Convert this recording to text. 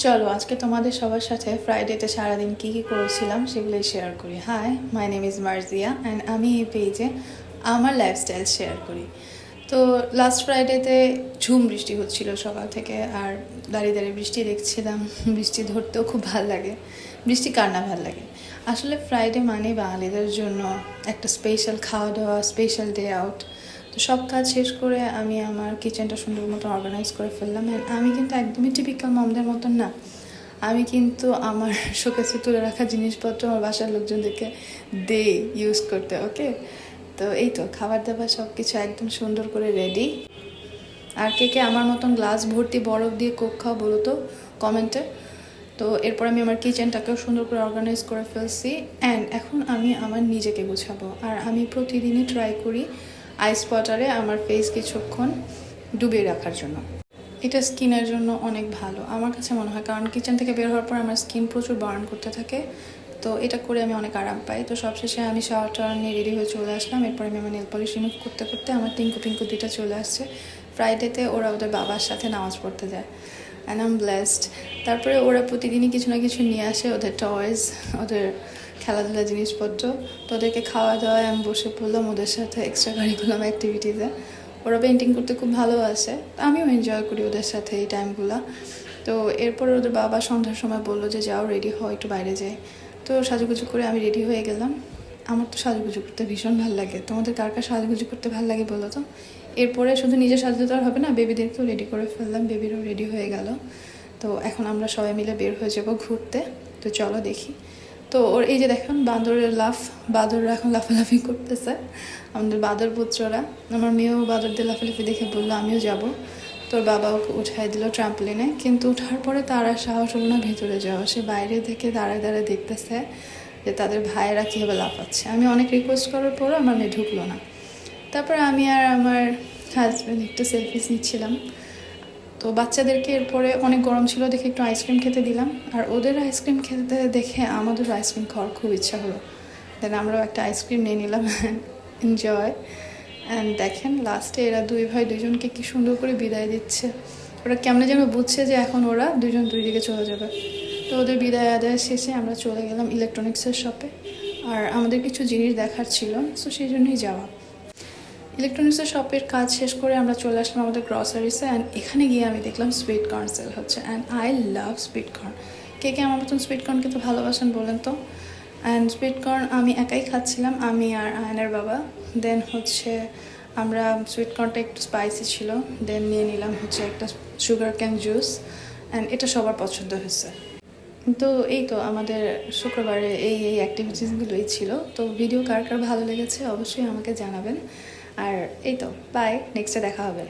চলো আজকে তোমাদের সবার সাথে ফ্রাইডেতে সারাদিন কী কী করেছিলাম সেগুলোই শেয়ার করি। Hi, my name is Marzia and আমি এই পেজে আমার লাইফস্টাইল শেয়ার করি। তো লাস্ট ফ্রাইডেতে ঝুম বৃষ্টি হচ্ছিল সকাল থেকে, আর দাঁড়িয়ে দাঁড়িয়ে বৃষ্টি দেখছিলাম। বৃষ্টি ধরতেও খুব ভাল লাগে। বৃষ্টি কার না ভাল লাগে। আসলে ফ্রাইডে মানে বাঙালিদের জন্য একটা স্পেশাল খাওয়া দাওয়া, স্পেশাল ডে আউট। তো সব কাজ শেষ করে আমি আমার কিচেনটা সুন্দর মতো অর্গানাইজ করে ফেললাম। অ্যান্ড আমি কিন্তু একদমই টিপিক্যাল মমদের মতন না। আমি কিন্তু আমার শোকেসে তুলে রাখা জিনিসপত্র আমার বাসার লোকজনদেরকে দেই ইউজ করতে। ওকে, তো এই তো খাবার দাবার সব কিছু একদম সুন্দর করে রেডি। আর কে কে আমার মতন গ্লাস ভর্তি বরফ দিয়ে কোক খাও বলো তো কমেন্টে। তো এরপর আমি আমার কিচেনটাকেও সুন্দর করে অর্গানাইজ করে ফেলছি। অ্যান্ড এখন আমি আমার নিজেকে গুছাবো। আর আমি প্রতিদিনই ট্রাই করি আইস ওয়াটারে আমার ফেস কিছুক্ষণ ডুবিয়ে রাখার জন্য। এটা স্কিনের জন্য অনেক ভালো আমার কাছে মনে হয়, কারণ কিচেন থেকে বের হওয়ার পর আমার স্কিন প্রচুর বার্ন করতে থাকে। তো এটা করে আমি অনেক আরাম পাই। তো সবশেষে আমি শাওয়ার টাওয়ার নিয়ে রেডি হয়ে চলে আসলাম। এরপর আমি আমার নেল পলিশ রিমুভ করতে করতে আমার টিঙ্কু পিঙ্কু দুইটা চলে আসছে। ফ্রাইডেতে ওরা ওদের বাবার সাথে নামাজ পড়তে যায় অ্যান্ড আই এম ব্লেসড। তারপরে ওরা প্রতিদিনই কিছু না কিছু নিয়ে আসে, ওদের টয়েস, ওদের খেলাধুলা জিনিসপত্র। তো ওদেরকে খাওয়া দাওয়ায় আমি বসে পড়লাম ওদের সাথে এক্সট্রা কারিকুলাম অ্যাক্টিভিটিসে। ওরা পেন্টিং করতে খুব ভালোবাসে, আমিও এনজয় করি ওদের সাথে এই টাইমগুলো। তো এরপর ওদের বাবা সন্ধ্যার সময় বললো যে যাও রেডি হও, একটু বাইরে যাই। তো সাজুগুজু করে আমি রেডি হয়ে গেলাম। আমার তো সাজুগুজু করতে ভীষণ ভালো লাগে। তোমাদের কার কার সাজুগুজু করতে ভালো লাগে বলো তো। এরপরে শুধু নিজে সাজতে তো আর হবে না, বেবিদেরকেও রেডি করে ফেললাম। বেবিরও রেডি হয়ে গেল। তো এখন আমরা সবাই মিলে বের হয়ে যাব ঘুরতে। তো চলো দেখি। তো ওর এই যে দেখুন বাঁদরের লাফ, বাঁদররা এখন লাফালাফি করতেছে, আমাদের বাঁদর পুত্ররা। আমার মেয়েও বাঁদরদের লাফালাফি দেখে বললো আমিও যাব। তোর বাবা ওকে উঠাই দিল ট্রাম্পলিনে, কিন্তু ওঠার পরে তার আর সাহস হলো না ভেতরে যাওয়া। সে বাইরে থেকে দাঁড়ায় দাঁড়ায় দেখতেছে যে তাদের ভাইয়েরা কীভাবে লাফাচ্ছে। আমি অনেক রিকোয়েস্ট করার পরও আমার মেয়ে ঢুকলো না। তারপর আমি আর আমার হাজব্যান্ড একটু সেলফিস নিচ্ছিলাম। তো বাচ্চাদেরকে এরপরে অনেক গরম ছিল দেখে একটু আইসক্রিম খেতে দিলাম। আর ওদের আইসক্রিম খেতে দেখে আমাদের আইসক্রিম খাওয়ার খুব ইচ্ছা হলো। দেন আমরাও একটা আইসক্রিম নিয়ে নিলাম। এনজয়। অ্যান্ড দেখেন লাস্টে এরা দুই ভাই দুজনকে কি সুন্দর করে বিদায় দিচ্ছে। ওরা কেমনে যেন বুঝছে যে এখন ওরা দুজন দুই দিকে চলে যাবে। তো ওদের বিদায় আদায় শেষে আমরা চলে গেলাম ইলেকট্রনিক্সের শপে। আর আমাদের কিছু জিনিস দেখার ছিল, তো সেই জন্যই যাওয়া। ইলেকট্রনিক্সের শপের কাজ শেষ করে আমরা চলে আসলাম আমাদের গ্রসারিসে। অ্যান্ড এখানে গিয়ে আমি দেখলাম সুইট কর্ন সেল হচ্ছে। And I love sweet corn. কে কে আমার মতন সুইট কর্ন কিন্তু ভালোবাসেন বলেন তো। অ্যান্ড সুইট কর্ন আমি একাই খাচ্ছিলাম, আমি আর আয়নের বাবা। দেন হচ্ছে আমরা সুইট কর্নটা একটু স্পাইসি ছিল, দেন নিয়ে নিলাম হচ্ছে একটা সুগার ক্যান জুস। অ্যান্ড এটা সবার পছন্দ হয়েছে। তো এই তো আমাদের শুক্রবারে এই অ্যাক্টিভিটিসগুলোই ছিল। তো ভিডিও কার কার ভালো লেগেছে অবশ্যই আমাকে জানাবেন। আর এই তো বাই, নেক্সটে দেখা হবে।